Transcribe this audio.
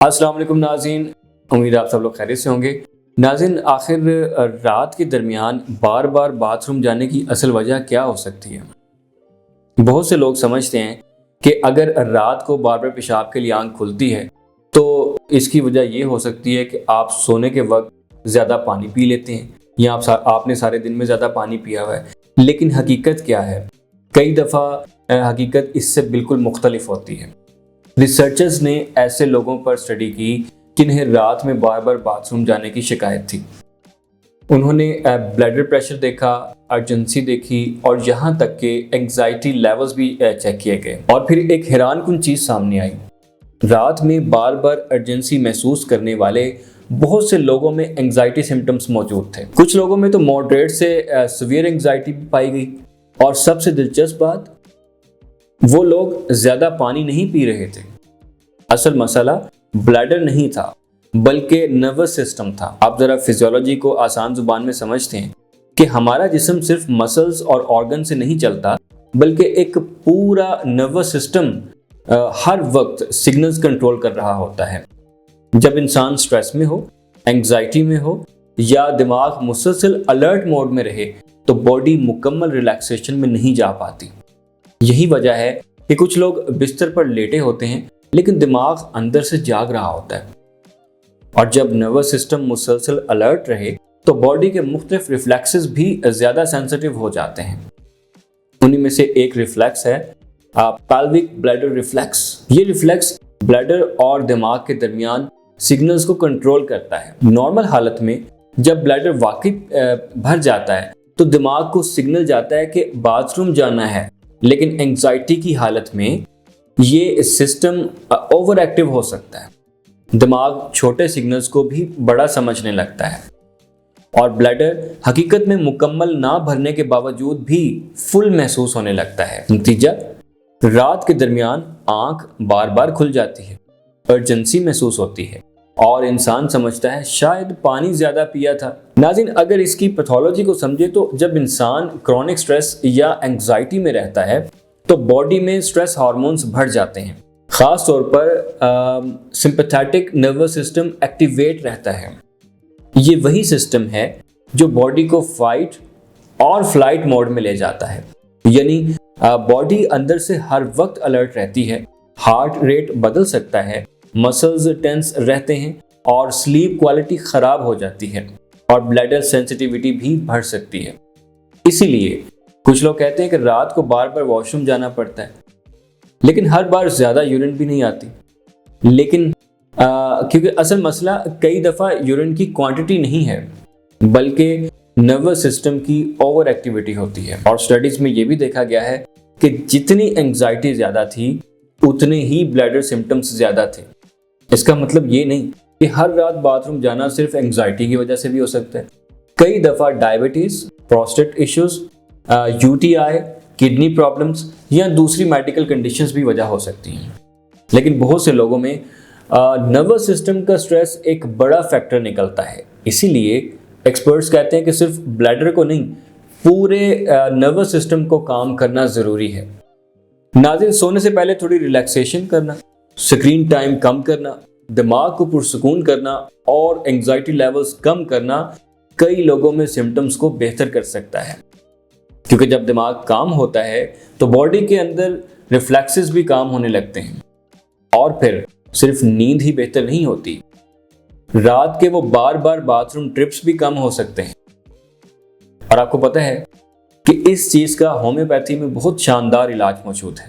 अस्सलाम वालेकुम नाज़रीन, उम्मीद आप सब लोग खैरियत से होंगे। नाज़रीन, आखिर रात के दरमियान बार बार बाथरूम जाने की असल वजह क्या हो सकती है? बहुत से लोग समझते हैं कि अगर रात को बार बार पेशाब के लिए आंख खुलती है तो इसकी वजह ये हो सकती है कि आप सोने के वक्त ज़्यादा पानी पी लेते हैं या आपने सारे दिन में ज़्यादा पानी पिया हुआ है। लेकिन हकीकत क्या है? कई दफ़ा हकीकत इससे बिल्कुल मुख्तलिफ होती है। रिसर्चर्स ने ऐसे लोगों पर स्टडी की जिन्हें रात में बार बार बाथरूम जाने की शिकायत थी। उन्होंने ब्लड प्रेशर देखा, अर्जेंसी देखी और यहाँ तक कि एंग्जाइटी लेवल्स भी चेक किए गए। और फिर एक हैरानकुन चीज़ सामने आई। रात में बार बार अर्जेंसी महसूस करने वाले बहुत से लोगों में एंग्जाइटी सिम्टम्स मौजूद थे। कुछ लोगों में तो मॉडरेट से सीवियर एंग्जाइटी भी पाई गई। और सबसे दिलचस्प बात, वो लोग ज़्यादा पानी नहीं पी रहे थे। असल मसला ब्लैडर नहीं था बल्कि नर्वस सिस्टम था। आप ज़रा फिजियोलॉजी को आसान ज़ुबान में समझते हैं कि हमारा जिस्म सिर्फ मसल्स और ऑर्गन से नहीं चलता बल्कि एक पूरा नर्वस सिस्टम हर वक्त सिग्नल्स कंट्रोल कर रहा होता है। जब इंसान स्ट्रेस में हो, एंग्जाइटी में हो या दिमाग मुसलसल अलर्ट मोड में रहे तो बॉडी मुकम्मल रिलैक्सेशन में नहीं जा पाती। यही वजह है कि कुछ लोग बिस्तर पर लेटे होते हैं लेकिन दिमाग अंदर से जाग रहा होता है। और जब नर्वस सिस्टम मुसलसल अलर्ट रहे तो बॉडी के मुख्तलिफ रिफ्लेक्सेस भी ज़्यादा सेंसिटिव हो जाते हैं। उन्हीं में से एक रिफ्लेक्स है पेल्विक ब्लैडर रिफ्लेक्स। ये रिफ्लेक्स ब्लैडर और दिमाग के दरमियान सिग्नल्स को कंट्रोल करता है। नॉर्मल हालत में जब ब्लैडर वाकई भर जाता है तो दिमाग को सिग्नल जाता है कि बाथरूम जाना है, लेकिन एंग्जाइटी की हालत में ये सिस्टम ओवर एक्टिव हो सकता है। दिमाग छोटे सिग्नल्स को भी बड़ा समझने लगता है और ब्लैडर हकीकत में मुकम्मल ना भरने के बावजूद भी फुल महसूस होने लगता है। नतीजा, रात के दरमियान आंख बार बार खुल जाती है, अर्जेंसी महसूस होती है और इंसान समझता है शायद पानी ज़्यादा पिया था। नाज़रीन, अगर इसकी पैथोलॉजी को समझे तो जब इंसान क्रॉनिक स्ट्रेस या एंग्जाइटी में रहता है तो बॉडी में स्ट्रेस हार्मोन्स बढ़ जाते हैं। ख़ास तौर पर सिंपैथेटिक नर्वस सिस्टम एक्टिवेट रहता है। ये वही सिस्टम है जो बॉडी को फाइट और फ्लाइट मोड में ले जाता है। यानी बॉडी अंदर से हर वक्त अलर्ट रहती है, हार्ट रेट बदल सकता है, मसल्स टेंस रहते हैं और स्लीप क्वालिटी ख़राब हो जाती है और ब्लैडर सेंसिटिविटी भी बढ़ सकती है। इसीलिए कुछ लोग कहते हैं कि रात को बार बार वॉशरूम जाना पड़ता है, लेकिन हर बार ज़्यादा यूरिन भी नहीं आती। लेकिन क्योंकि असल मसला कई दफ़ा यूरिन की क्वांटिटी नहीं है बल्कि नर्वस सिस्टम की ओवर एक्टिविटी होती है। और स्टडीज़ में ये भी देखा गया है कि जितनी एंग्जाइटी ज़्यादा थी उतने ही ब्लैडर सिम्टम्स ज़्यादा थे। इसका मतलब ये नहीं कि हर रात बाथरूम जाना सिर्फ एंग्जाइटी की वजह से भी हो सकता है। कई दफ़ा diabetes, prostate issues, UTI, kidney problems या दूसरी मेडिकल कंडीशंस भी वजह हो सकती हैं। लेकिन बहुत से लोगों में नर्वस सिस्टम का स्ट्रेस एक बड़ा फैक्टर निकलता है। इसीलिए एक्सपर्ट्स कहते हैं कि सिर्फ ब्लैडर को नहीं, पूरे नर्वस सिस्टम को काम करना ज़रूरी है। नाज़रीन, सोने से पहले थोड़ी रिलैक्सेशन करना, स्क्रीन टाइम कम करना, दिमाग को पुरसुकून करना और एंग्जाइटी लेवल्स कम करना कई लोगों में सिम्टम्स को बेहतर कर सकता है। क्योंकि जब दिमाग काम होता है तो बॉडी के अंदर रिफ्लेक्सेस भी काम होने लगते हैं और फिर सिर्फ नींद ही बेहतर नहीं होती, रात के वो बार बार बाथरूम ट्रिप्स भी कम हो सकते हैं। और आपको पता है कि इस चीज़ का होम्योपैथी में बहुत शानदार इलाज मौजूद है।